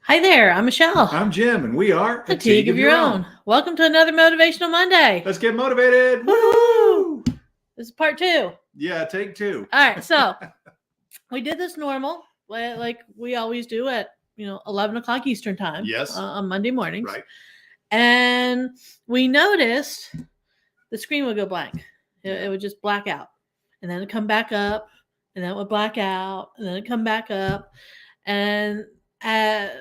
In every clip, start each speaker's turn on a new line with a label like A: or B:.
A: Hi there, I'm Michelle.
B: I'm Jim, and we are
A: A Teague of Your Own. Welcome to another Motivational Monday.
B: Let's get motivated.
A: Woo! This is part 2.
B: Yeah, take 2.
A: All right, so we did this normal, like we always do at 11 o'clock Eastern time.
B: Yes.
A: On Monday mornings.
B: Right.
A: And we noticed the screen would go blank. It would just black out, and then it'd come back up, and then it would black out, and then it'd come back up, and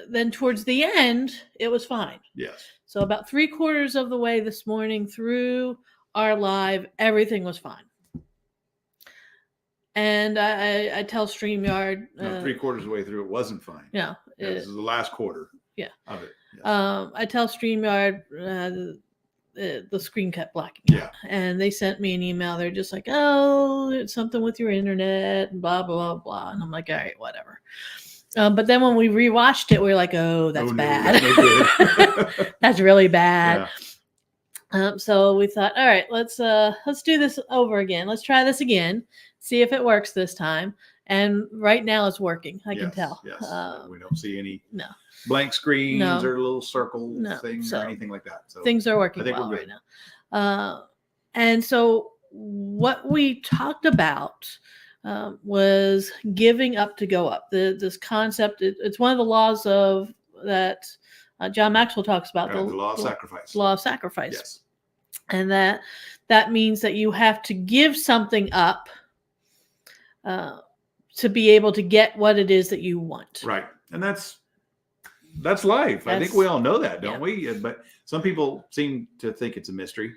A: then towards the end, it was fine.
B: Yes.
A: So about 3/4 of the way this morning through our live, everything was fine. And I tell StreamYard.
B: No, 3/4 of the way through, it wasn't fine.
A: Yeah.
B: This is the last quarter.
A: Yeah.
B: Of it. Yes.
A: I tell StreamYard the screen kept blacking out.
B: Yeah.
A: And they sent me an email. They're just like, oh, it's something with your internet and blah, blah, blah. And I'm like, all right, whatever. But then when we rewatched it, we were like, oh, that's bad. No that's really bad. Yeah. So we thought, all right, let's do this over again. Let's try this again, see if it works this time. And right now it's working. I can tell.
B: Yes. We don't see any blank screens or little circle things or anything like that. So
A: things are working well right now. And so what we talked about was giving up to go up. This concept, it's one of the laws of that John Maxwell talks about.
B: The law of sacrifice.
A: Law of sacrifice.
B: Yes.
A: And that means that you have to give something up to be able to get what it is that you want.
B: Right. And that's life. I think we all know that, don't we? But some people seem to think it's a mystery.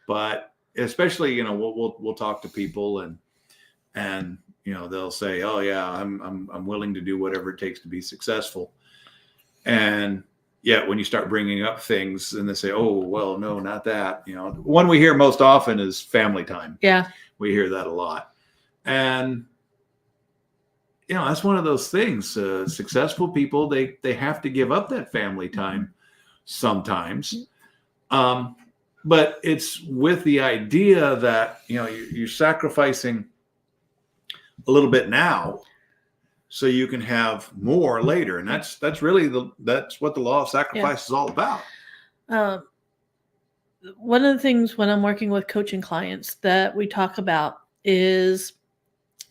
B: But especially, we'll talk to people and they'll say, "Oh yeah, I'm willing to do whatever it takes to be successful." And yet when you start bringing up things and they say, "Oh, well, no, not that." One we hear most often is family time.
A: Yeah. We
B: hear that a lot. And that's one of those things. Successful people, they have to give up that family time sometimes. But it's with the idea that, you're sacrificing a little bit now so you can have more later. And that's really that's what the law of sacrifice is all about.
A: One of the things when I'm working with coaching clients that we talk about is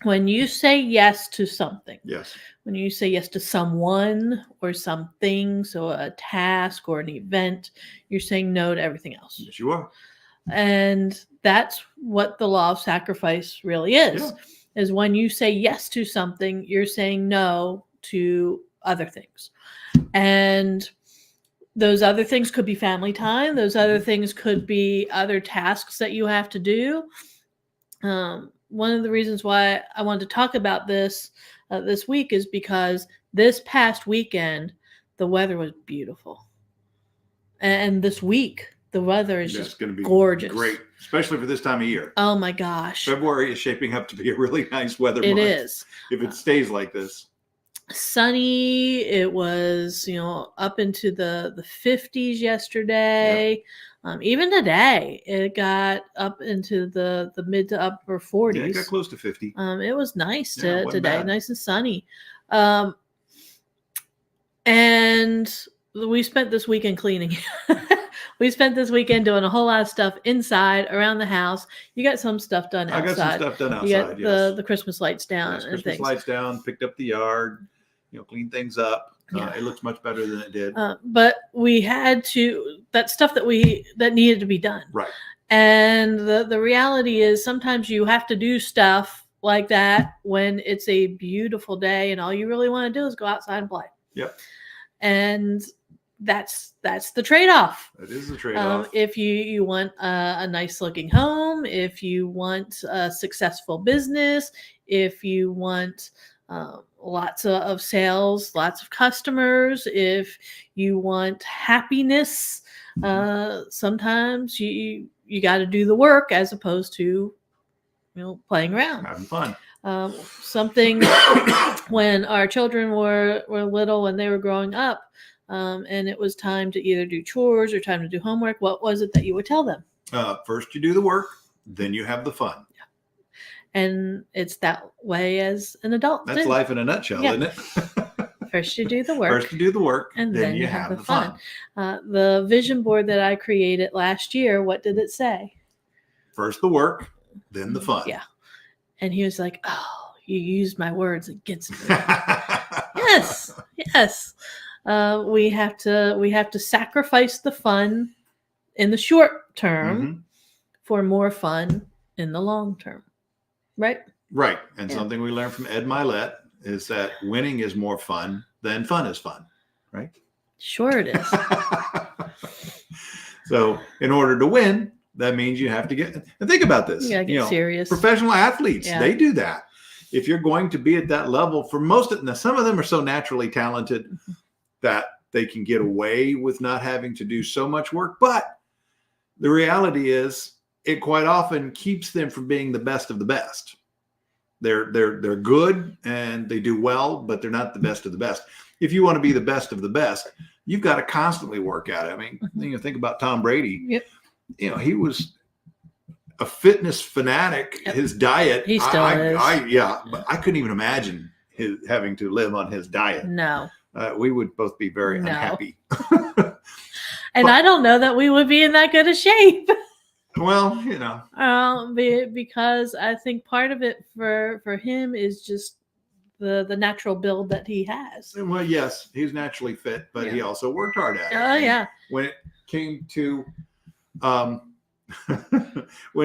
A: when you say yes to something.
B: Yes.
A: When you say yes to someone or something, so a task or an event, you're saying no to everything else.
B: Yes, you are.
A: And that's what the law of sacrifice really is. Yeah. Is when you say yes to something, you're saying no to other things. And those other things could be family time. Those other things could be other tasks that you have to do. One of the reasons why I wanted to talk about this this week is because this past weekend, the weather was beautiful. And this week, the weather is just going to be gorgeous.
B: Great, especially for this time of year.
A: Oh my gosh.
B: February is shaping up to be a really nice weather month.
A: It is.
B: If it stays like this.
A: Sunny. It was, up into the 50s yesterday. Yeah. Even today, it got up into the mid to upper 40s.
B: Yeah, it got close to 50.
A: It was nice today, bad. Nice and sunny. And we spent this weekend cleaning. We spent this weekend doing a whole lot of stuff inside, around the house. You got some stuff done outside.
B: I got some stuff done outside,
A: you got the Christmas lights down and
B: Christmas
A: things.
B: Lights down, picked up the yard, cleaned things up. It looks much better than it did.
A: But we had that stuff that needed to be done.
B: Right.
A: And the reality is sometimes you have to do stuff like that when it's a beautiful day and all you really want to do is go outside and play.
B: Yep.
A: And that's the trade-off.
B: That is the trade-off.
A: If you want a nice looking home, if you want a successful business, if you want lots of sales, lots of customers, if you want happiness, sometimes you got to do the work as opposed to playing around,
B: having fun.
A: Something when our children were little and they were growing up, and it was time to either do chores or time to do homework, what was it that you would tell them?
B: First you do the work, then you have the fun.
A: Yeah. And it's that way as an adult.
B: That's life in a nutshell, isn't it?
A: First you do the work.
B: First you do the work,
A: and
B: then you have the fun.
A: The vision board that I created last year, what did it say?
B: First the work, then the fun.
A: Yeah. And he was like, "Oh, you used my words against me." Yes. Yes. We have to sacrifice the fun in the short term
B: Mhm.
A: for more fun in the long term. Right?
B: Right. And
A: Yeah.
B: something we learned from Ed Milet is that winning is more fun than fun is fun. Right?
A: Sure it is.
B: So in order to win, that means you have to get, and think about this.
A: You gotta get serious.
B: Professional athletes,
A: Yeah.
B: they do that. If you're going to be at that level, for most of now, some of them are so naturally talented that they can get away with not having to do so much work. But the reality is, it quite often keeps them from being the best of the best. They're good and they do well, but they're not the best of the best. If you want to be the best of the best, you've got to constantly work at it. I mean, think about Tom Brady.
A: Yep.
B: He was a fitness fanatic.
A: Yep.
B: His diet,
A: He still is.
B: But I couldn't even imagine having to live on his diet.
A: No.
B: We would both be very
A: No.
B: unhappy.
A: And I don't know that we would be in that good a shape.
B: Well,
A: because I think part of it for him is just the natural build that he has.
B: well, yes, he's naturally fit, but
A: Yeah.
B: he also worked hard at it.
A: Oh
B: And
A: yeah.
B: when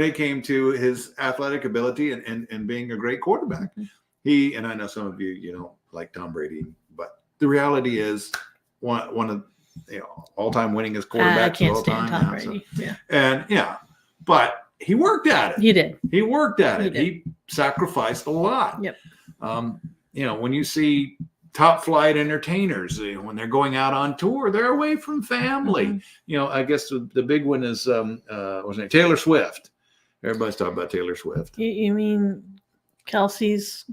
B: it came to his athletic ability and being a great quarterback, and I know some of you don't like Tom Brady, but the reality is one of all-time winningest quarterbacks
A: I can't
B: of all
A: stand
B: time.
A: Tom
B: now, so-
A: Brady. Yeah.
B: and but he worked at it.
A: He did.
B: He worked at
A: He
B: it.
A: did.
B: He sacrificed a lot.
A: Yep.
B: When you see top flight entertainers, when they're going out on tour, they're away from family.
A: Mhm.
B: I guess the big one is what's her name? Taylor Swift. Everybody's talking about Taylor Swift.
A: You mean Kelsey's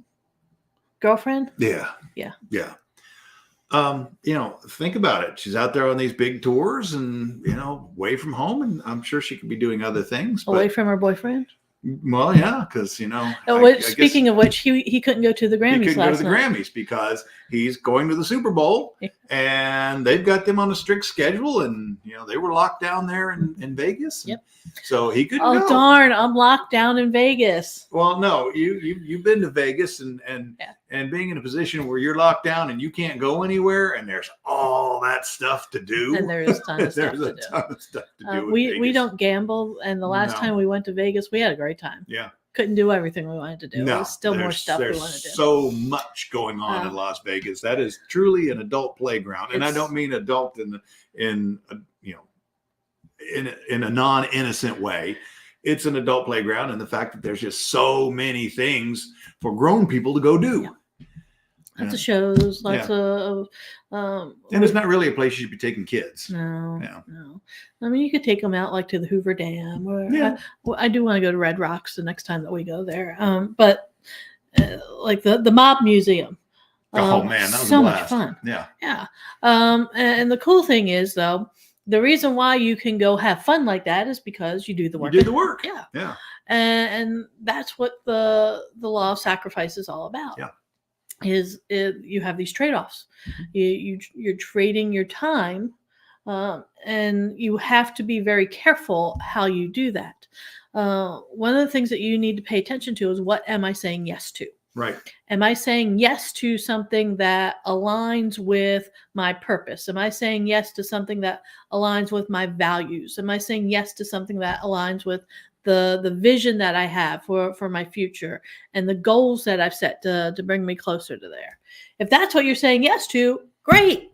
A: girlfriend?
B: Yeah.
A: Yeah.
B: Yeah. Think about it. She's out there on these big tours and, away from home. And I'm sure she could be doing other things.
A: Away
B: But,
A: from her boyfriend?
B: well, yeah, because,
A: Speaking of which, he couldn't go to the
B: he
A: Grammys
B: couldn't go to
A: last
B: the
A: night.
B: Grammys because he's going to the Super Bowl
A: Yeah.
B: and they've got them on a strict schedule. And, they were locked down there in Vegas.
A: Yep.
B: So he couldn't
A: Oh
B: go.
A: darn! I'm locked down in Vegas.
B: Well, no, you've been to Vegas and
A: Yeah.
B: being in a position where you're locked down and you can't go anywhere and there's all that stuff to do.
A: And there is a ton of stuff
B: There's
A: to
B: a
A: do.
B: ton of stuff to do. in
A: We
B: Vegas.
A: don't gamble, and the last
B: No.
A: time we went to Vegas, we had a great time.
B: Yeah.
A: Couldn't do everything we wanted to do.
B: No,
A: There's still more
B: there's-
A: stuff we
B: there's
A: want to do.
B: so much going on in Las Vegas. That is truly an adult playground, and I
A: It's-
B: don't mean adult in a non-innocent way. It's an adult playground, and the fact that there's just so many things for grown people to go do.
A: Yeah. Lots of shows, lots of
B: And it's not really a place you should be taking kids.
A: no,
B: Yeah.
A: no. I mean, you could take them out like to the Hoover Dam, or
B: Yeah.
A: I do want to go to Red Rocks the next time that we go there. But like the Mob Museum.
B: Oh man, that was
A: so
B: a
A: much
B: blast.
A: fun.
B: Yeah.
A: Yeah. And the cool thing is, though, the reason why you can go have fun like that is because you do the
B: You
A: work.
B: did the work.
A: Yeah.
B: Yeah.
A: And that's what the law of sacrifice is all about.
B: Yeah.
A: You have these trade-offs. You're trading your time, and you have to be very careful how you do that. One of the things that you need to pay attention to is, what am I saying yes to?
B: Right.
A: Am I saying yes to something that aligns with my purpose? Am I saying yes to something that aligns with my values? Am I saying yes to something that aligns with the vision that I have for my future and the goals that I've set to bring me closer to there? If that's what you're saying yes to, great.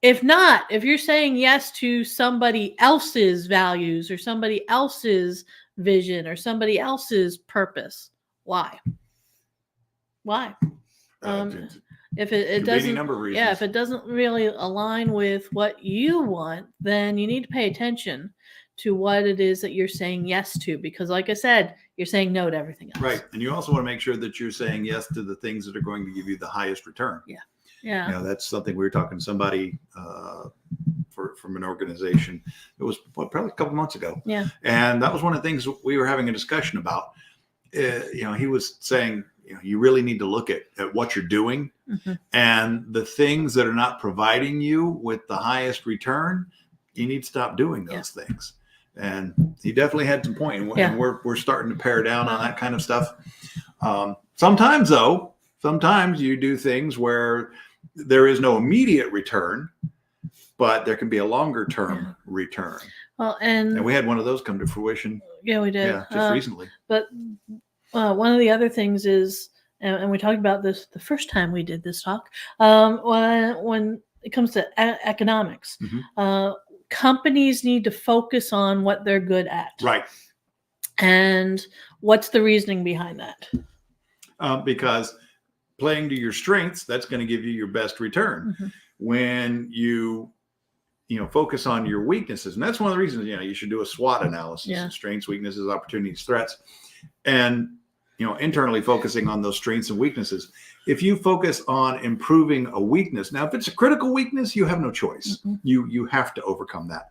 A: If not, if you're saying yes to somebody else's values or somebody else's vision or somebody else's purpose, why? Why? If it
B: Could be
A: doesn't,
B: any number of reasons.
A: yeah, if it doesn't really align with what you want, then you need to pay attention to what it is that you're saying yes to, because like I said, you're saying no to everything else.
B: Right. And you also want to make sure that you're saying yes to the things that are going to give you the highest return.
A: Yeah.
B: That's something we were talking to somebody from an organization. It was probably a couple months ago.
A: Yeah.
B: And that was one of the things we were having a discussion about. He was saying, you really need to look at what you're doing, and the things that are not providing you with the highest return, you need to stop doing those things. And he definitely had some point, and we're starting to pare down on that kind of stuff. Sometimes you do things where there is no immediate return, but there can be a longer term return.
A: Well, and
B: we had one of those come to fruition.
A: Yeah, we did.
B: Yeah, just recently.
A: But one of the other things is, and we talked about this the first time we did this talk, when it comes to economics, companies need to focus on what they're good at.
B: Right.
A: And what's the reasoning behind that?
B: Because playing to your strengths, that's going to give you your best return. When you focus on your weaknesses, and that's one of the reasons you should do a SWOT analysis: strengths, weaknesses, opportunities, threats, and internally focusing on those strengths and weaknesses. If you focus on improving a weakness, now if it's a critical weakness, you have no choice. You have to overcome that.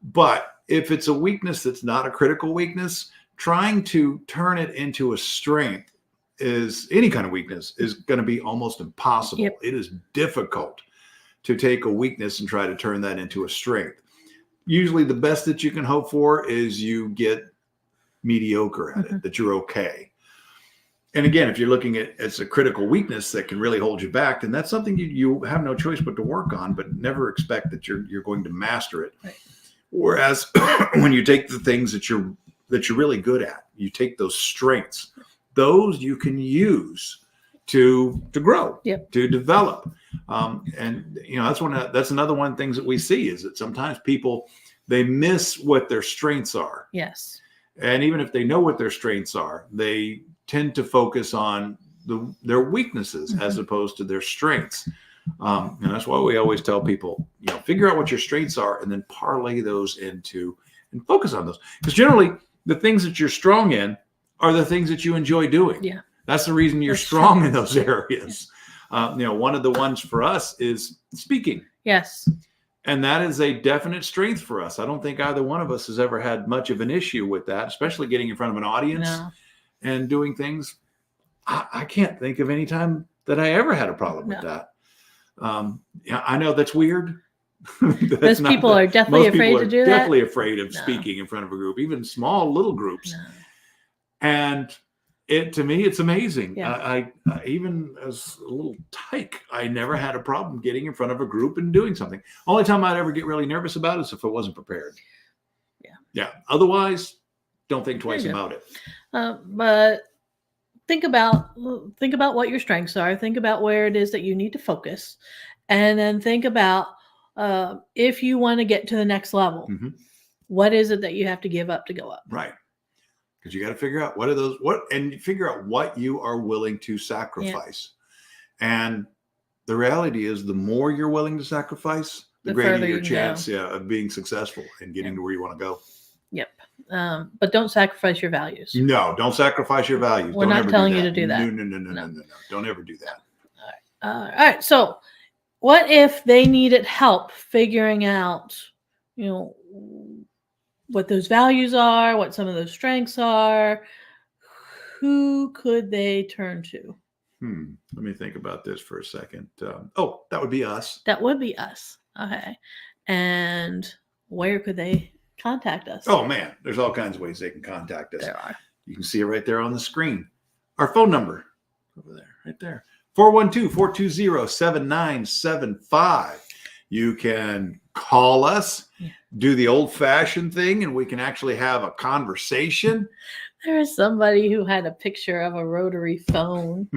B: But if it's a weakness that's not a critical weakness, trying to turn it into a strength is any kind of weakness is going to be almost impossible. It is difficult to take a weakness and try to turn that into a strength. Usually the best that you can hope for is you get mediocre at it, that you're okay. And again, if you're looking at it's a critical weakness that can really hold you back, then that's something you have no choice but to work on, but never expect that you're going to master it. Right. Whereas when you take the things that you're really good at, you take those strengths, those you can use to grow, to develop. And that's another one of the things that we see is that sometimes people, they miss what their strengths are.
A: Yes.
B: And even if they know what their strengths are, they tend to focus on their weaknesses as opposed to their strengths. And that's why we always tell people, figure out what your strengths are and then parlay those into and focus on those. Because generally the things that you're strong in are the things that you enjoy doing. Yeah. That's the reason you're strong in those areas. One of the ones for us is speaking.
A: Yes.
B: And that is a definite strength for us. I don't think either one of us has ever had much of an issue with that, especially getting in front of an audience and doing things. I can't think of any time that I ever had a problem with that. I know that's weird.
A: Most people are definitely afraid to do that.
B: Definitely afraid of speaking in front of a group, even small little groups. And to me, it's amazing. I even as a little tyke, I never had a problem getting in front of a group and doing something. Only time I'd ever get really nervous about it is if I wasn't prepared. Yeah. Otherwise, don't think twice about it.
A: But think about what your strengths are. Think about where it is that you need to focus, and then think about if you want to get to the next level, what is it that you have to give up to go up?
B: Right. Because you got to figure out and figure out what you are willing to sacrifice. And the reality is the more you're willing to sacrifice, the greater your chance of being successful and getting to where you want to go.
A: Yep. But don't sacrifice your values.
B: No, don't sacrifice your values.
A: We're not telling you to do that.
B: No. Don't ever do that.
A: All right. So what if they needed help figuring out, what those values are, what some of those strengths are? Who could they turn to?
B: Let me think about this for a second. That would be us.
A: That would be us. Okay. And where could they contact us?
B: Oh, man. There's all kinds of ways they can contact us.
A: There are.
B: You can see it right there on the screen. Our phone number over there, right there. 412-420-7975. You can call us, do the old-fashioned thing, and we can actually have a conversation.
A: There is somebody who had a picture of a rotary phone.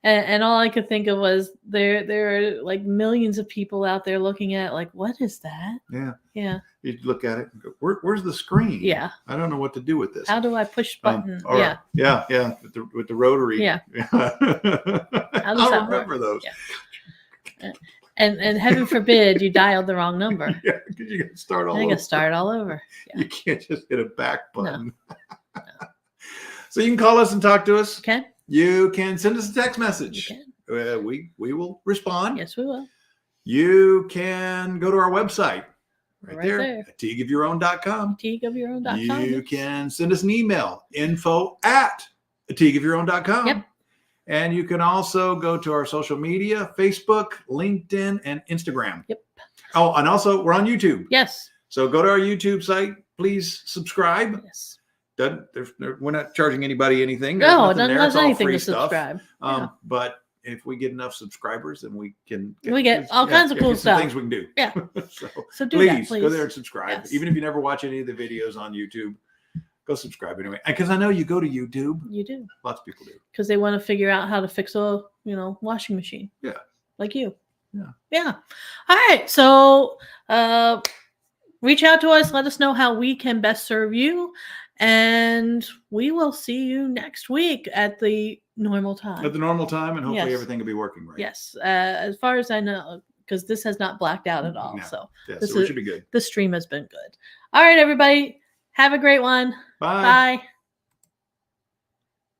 A: And all I could think of was there are like millions of people out there looking at it like, what is that? Yeah.
B: You look at it and go, where's the screen?
A: Yeah.
B: I don't know what to do with this.
A: How do I push button?
B: Yeah. With the rotary.
A: Yeah.
B: I remember those.
A: Yeah. And heaven forbid you dialed the wrong number.
B: Yeah, because you got to start all over.
A: You got to start all over. Yeah.
B: You can't just hit a back button. No. So you can call us and talk to us.
A: Okay.
B: You can send us a text message.
A: You
B: can. We will respond.
A: Yes, we will.
B: You can go to our website right there. ATigueofyourown.com.
A: ATigueofyourown.com.
B: You can send us an email, info@ATigueofyourown.com.
A: Yep.
B: And you can also go to our social media, Facebook, LinkedIn, and Instagram.
A: Yep.
B: Oh, and also we're on YouTube.
A: Yes.
B: So go to our YouTube site. Please subscribe.
A: Yes.
B: We're not charging anybody anything. There's
A: No,
B: nothing there.
A: there's
B: It's all
A: anything
B: free
A: to
B: stuff.
A: subscribe. Yeah.
B: But if we get enough subscribers, then we can
A: get all kinds of cool
B: get some
A: stuff.
B: things we can do.
A: Yeah.
B: So
A: do
B: please,
A: that, please
B: go there and subscribe.
A: Yes.
B: Even if you never watch any of the videos on YouTube, go subscribe anyway. Because I know you go to YouTube.
A: You do.
B: Lots of people do.
A: Because they want to figure out how to fix a washing machine.
B: Yeah.
A: Like you.
B: Yeah.
A: Yeah. All right. So reach out to us. Let us know how we can best serve you. And we will see you next week at the normal time.
B: At the normal time, and hopefully
A: Yes.
B: everything will be working right.
A: Yes. As far as I know, because this has not blacked out at all.
B: No.
A: So
B: Yeah,
A: this
B: so we
A: is-
B: should be good.
A: the stream has been good. All right, everybody. Have a great one.
B: Bye.
A: Bye.